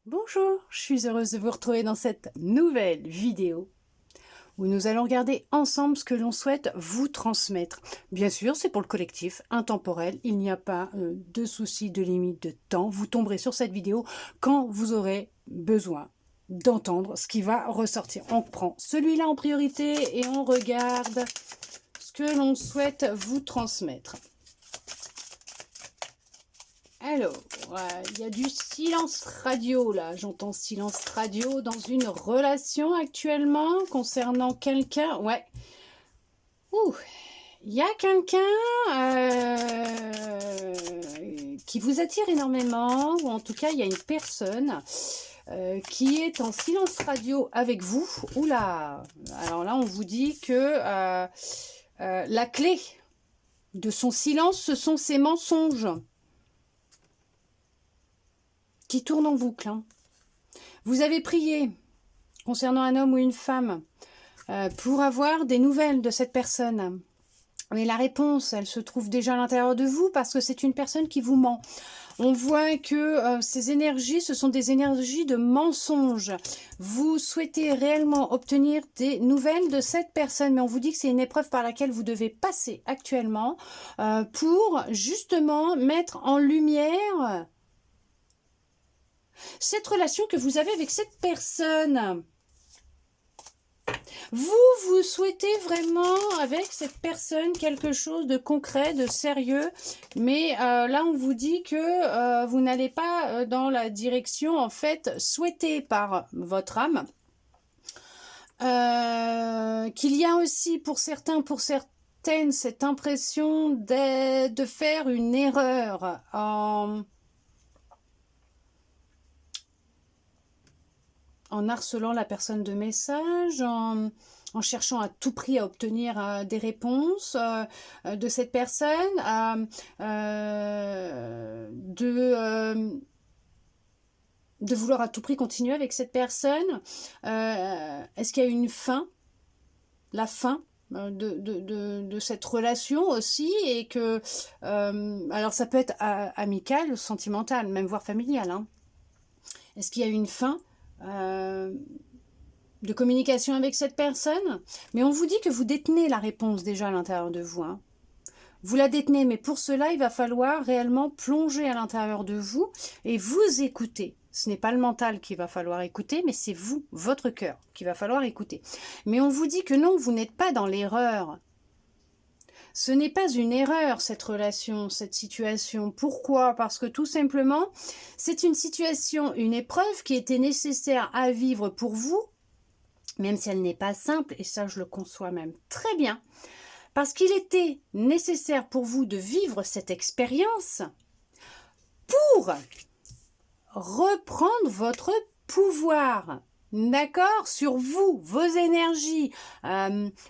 Bonjour, je suis heureuse de vous retrouver dans cette nouvelle vidéo où nous allons regarder ensemble ce que l'on souhaite vous transmettre. Bien sûr, c'est pour le collectif, intemporel, il n'y a pas de souci de limite de temps. Vous tomberez sur cette vidéo quand vous aurez besoin d'entendre ce qui va ressortir. On prend celui-là en priorité et on regarde ce que l'on souhaite vous transmettre. Alors, il y a du silence radio là, j'entends silence radio dans une relation actuellement concernant quelqu'un, ouais. Ouh, il y a quelqu'un qui vous attire énormément, ou en tout cas il y a une personne qui est en silence radio avec vous. Oula, alors là on vous dit que la clé de son silence, ce sont ses mensonges qui tourne en boucle. Hein. Vous avez prié concernant un homme ou une femme pour avoir des nouvelles de cette personne. Mais la réponse, elle se trouve déjà à l'intérieur de vous parce que c'est une personne qui vous ment. On voit que ces énergies, ce sont des énergies de mensonge. Vous souhaitez réellement obtenir des nouvelles de cette personne, mais on vous dit que c'est une épreuve par laquelle vous devez passer actuellement pour justement mettre en lumière cette relation que vous avez avec cette personne. Vous souhaitez vraiment avec cette personne quelque chose de concret, de sérieux, mais là on vous dit que vous n'allez pas dans la direction en fait souhaitée par votre âme. Qu'il y a aussi pour certains, pour certaines, cette impression de faire une erreur en harcelant la personne de messages, en cherchant à tout prix à obtenir des réponses de cette personne, de vouloir à tout prix continuer avec cette personne. Est-ce qu'il y a une fin, la fin de cette relation aussi, et que alors ça peut être amical, sentimental, même voire familial. Hein. Est-ce qu'il y a une fin de communication avec cette personne? Mais on vous dit que vous détenez la réponse déjà à l'intérieur de vous. Hein. Vous la détenez, mais pour cela, il va falloir réellement plonger à l'intérieur de vous et vous écouter. Ce n'est pas le mental qu'il va falloir écouter, mais c'est vous, votre cœur, qu'il va falloir écouter. Mais on vous dit que non, vous n'êtes pas dans l'erreur. Ce n'est pas une erreur, cette relation, cette situation. Pourquoi? Parce que tout simplement, c'est une situation, une épreuve qui était nécessaire à vivre pour vous, même si elle n'est pas simple, et ça je le conçois même très bien, parce qu'il était nécessaire pour vous de vivre cette expérience pour reprendre votre pouvoir. D'accord, sur vous, vos énergies,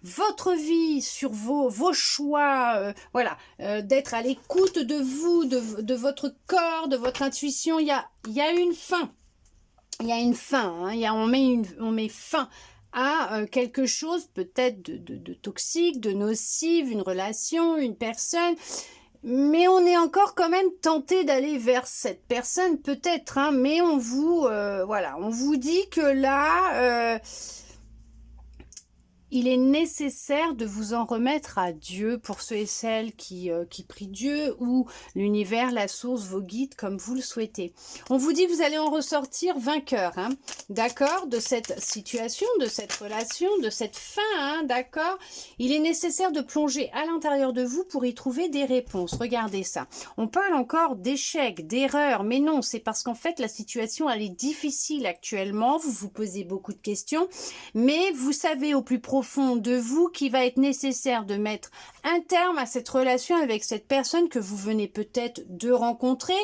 votre vie, sur vos choix, voilà, d'être à l'écoute de vous, de votre corps, de votre intuition. Il y a une fin, il y a une fin, hein, on met fin à quelque chose peut-être de toxique, de nocive, une relation, une personne. Mais on est encore quand même tenté d'aller vers cette personne, peut-être, hein, mais on vous, voilà, on vous dit que là, il est nécessaire de vous en remettre à Dieu pour ceux et celles qui prient Dieu ou l'univers, la source, vos guides, comme vous le souhaitez. On vous dit que vous allez en ressortir vainqueur, hein, d'accord, de cette situation, de cette relation, de cette fin, hein, d'accord. Il est nécessaire de plonger à l'intérieur de vous pour y trouver des réponses. Regardez ça. On parle encore d'échecs, d'erreurs, mais non, c'est parce qu'en fait, la situation, elle est difficile actuellement. Vous vous posez beaucoup de questions, mais vous savez au plus profond de vous qu'il va être nécessaire de mettre un terme à cette relation avec cette personne que vous venez peut-être de rencontrer,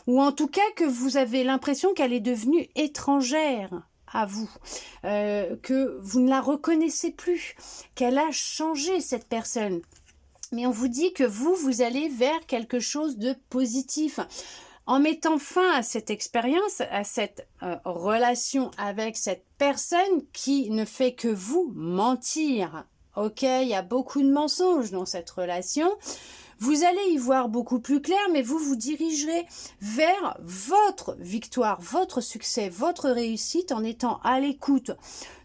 ou en tout cas que vous avez l'impression qu'elle est devenue étrangère à vous, que vous ne la reconnaissez plus, qu'elle a changé cette personne. Mais on vous dit que vous allez vers quelque chose de positif. En mettant fin à cette expérience, à cette relation avec cette personne qui ne fait que vous mentir. Ok, il y a beaucoup de mensonges dans cette relation. Vous allez y voir beaucoup plus clair, mais vous vous dirigerez vers votre victoire, votre succès, votre réussite en étant à l'écoute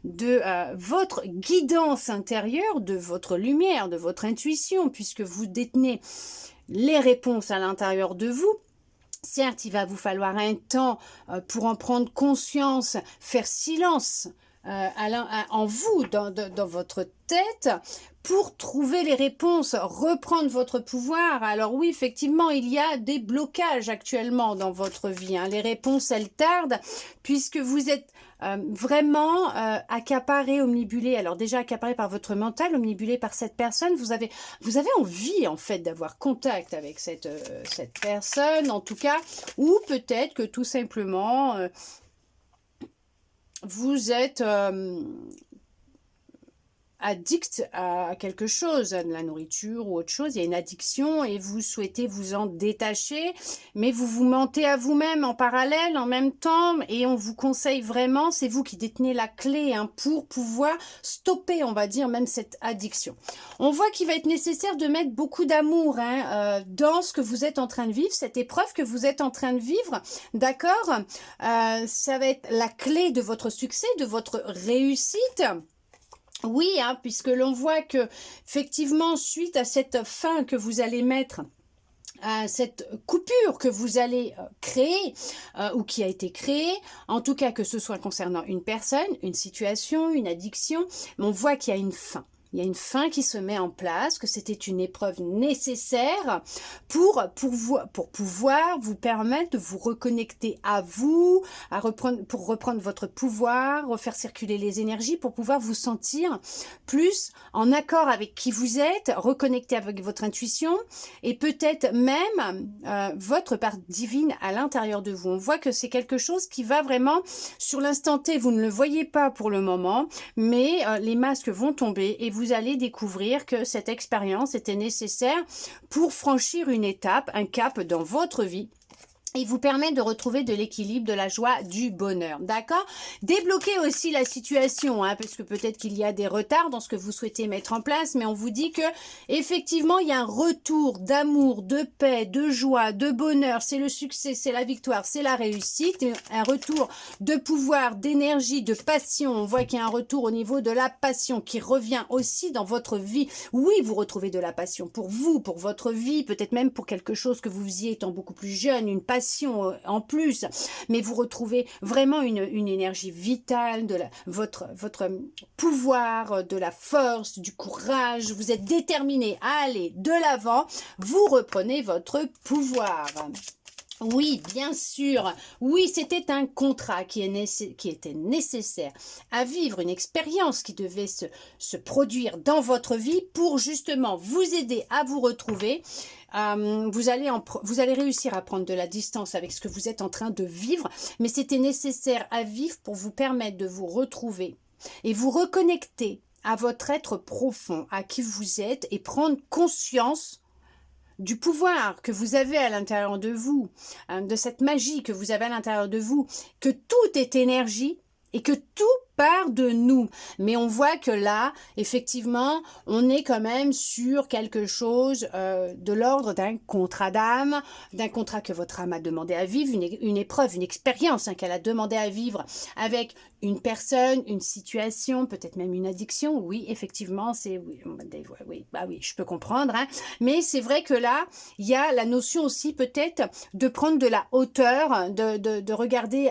de votre guidance intérieure, de votre lumière, de votre intuition, puisque vous détenez les réponses à l'intérieur de vous. Certes, il va vous falloir un temps pour en prendre conscience, faire silence en vous, dans votre tête, pour trouver les réponses, reprendre votre pouvoir. Alors oui, effectivement, il y a des blocages actuellement dans votre vie. Les réponses, elles tardent, puisque vous êtes vraiment accaparé, omnibulé. Alors déjà accaparé par votre mental, omnibulé par cette personne. Vous avez envie en fait d'avoir contact avec cette personne, en tout cas, ou peut-être que tout simplement vous êtes addict à quelque chose, à de la nourriture ou autre chose, il y a une addiction et vous souhaitez vous en détacher, mais vous vous mentez à vous-même en parallèle, en même temps, et on vous conseille vraiment, c'est vous qui détenez la clé pour pouvoir stopper, on va dire, même cette addiction. On voit qu'il va être nécessaire de mettre beaucoup d'amour dans ce que vous êtes en train de vivre, cette épreuve que vous êtes en train de vivre, d'accord? Ça va être la clé de votre succès, de votre réussite. Oui, puisque l'on voit que effectivement, suite à cette fin que vous allez mettre, à cette coupure que vous allez créer ou qui a été créée, en tout cas que ce soit concernant une personne, une situation, une addiction, mais on voit qu'il y a une fin. Il y a une fin qui se met en place, que c'était une épreuve nécessaire pour pouvoir vous permettre de vous reconnecter à vous, pour reprendre votre pouvoir, refaire circuler les énergies, pour pouvoir vous sentir plus en accord avec qui vous êtes, reconnecter avec votre intuition et peut-être même votre part divine à l'intérieur de vous. On voit que c'est quelque chose qui va vraiment, sur l'instant T, vous ne le voyez pas pour le moment, mais les masques vont tomber et vous allez découvrir que cette expérience était nécessaire pour franchir une étape, un cap dans votre vie. Il vous permet de retrouver de l'équilibre, de la joie, du bonheur, d'accord? Débloquer aussi la situation, parce que peut-être qu'il y a des retards dans ce que vous souhaitez mettre en place, mais on vous dit que effectivement il y a un retour d'amour, de paix, de joie, de bonheur, c'est le succès, c'est la victoire, c'est la réussite, un retour de pouvoir, d'énergie, de passion. On voit qu'il y a un retour au niveau de la passion qui revient aussi dans votre vie. Oui, vous retrouvez de la passion pour vous, pour votre vie, peut-être même pour quelque chose que vous faisiez étant beaucoup plus jeune, une passion en plus, mais vous retrouvez vraiment une énergie vitale, votre pouvoir, de la force, du courage, vous êtes déterminé à aller de l'avant, vous reprenez votre pouvoir. Oui, bien sûr. Oui, c'était un contrat qui était nécessaire à vivre, une expérience qui devait se produire dans votre vie pour justement vous aider à vous retrouver. Vous allez réussir à prendre de la distance avec ce que vous êtes en train de vivre, mais c'était nécessaire à vivre pour vous permettre de vous retrouver et vous reconnecter à votre être profond, à qui vous êtes et prendre conscience du pouvoir que vous avez à l'intérieur de vous, de cette magie que vous avez à l'intérieur de vous, que tout est énergie et que tout part de nous. Mais on voit que là, effectivement, on est quand même sur quelque chose de l'ordre d'un contrat d'âme, d'un contrat que votre âme a demandé à vivre, une épreuve, une expérience qu'elle a demandé à vivre avec une personne, une situation, peut-être même une addiction. Oui, effectivement, oui, je peux comprendre. Mais c'est vrai que là, il y a la notion aussi peut-être de prendre de la hauteur, de regarder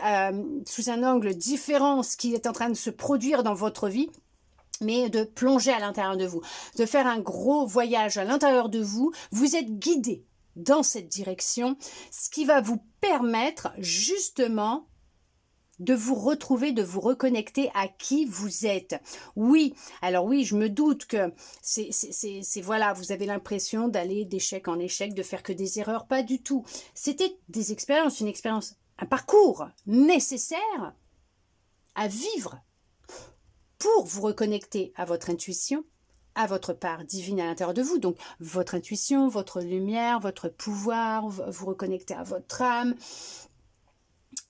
sous un angle différent ce qui est en train de se produire dans votre vie, mais de plonger à l'intérieur de vous, de faire un gros voyage à l'intérieur de vous. Vous êtes guidé dans cette direction, ce qui va vous permettre justement de vous retrouver, de vous reconnecter à qui vous êtes. Oui, alors oui, je me doute que c'est voilà, vous avez l'impression d'aller d'échec en échec, de faire que des erreurs, pas du tout. C'était des expériences, une expérience, un parcours nécessaire à vivre pour vous reconnecter à votre intuition, à votre part divine à l'intérieur de vous. Donc, votre intuition, votre lumière, votre pouvoir, vous reconnecter à votre âme.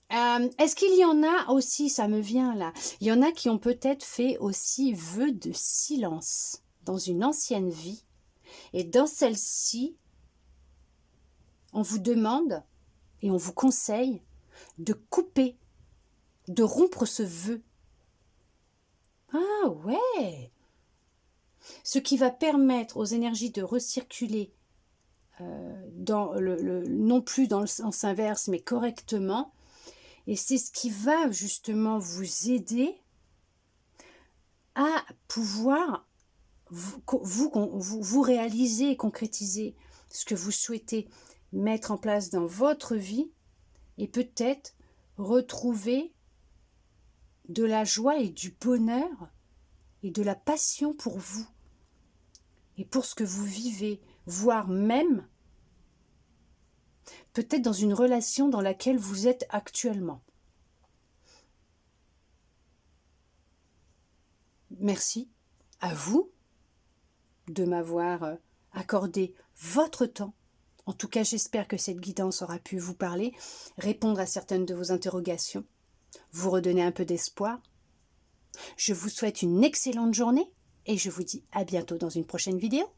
Est-ce qu'il y en a aussi, ça me vient là, il y en a qui ont peut-être fait aussi vœu de silence dans une ancienne vie, et dans celle-ci, on vous demande et on vous conseille de couper, de rompre ce vœu. Ah ouais! Ce qui va permettre aux énergies de recirculer dans non plus dans le sens inverse, mais correctement. Et c'est ce qui va justement vous aider à pouvoir vous réaliser et concrétiser ce que vous souhaitez mettre en place dans votre vie et peut-être retrouver de la joie et du bonheur et de la passion pour vous et pour ce que vous vivez, voire même peut-être dans une relation dans laquelle vous êtes actuellement. Merci à vous de m'avoir accordé votre temps. En tout cas, j'espère que cette guidance aura pu vous parler, répondre à certaines de vos interrogations, vous redonner un peu d'espoir. Je vous souhaite une excellente journée et je vous dis à bientôt dans une prochaine vidéo.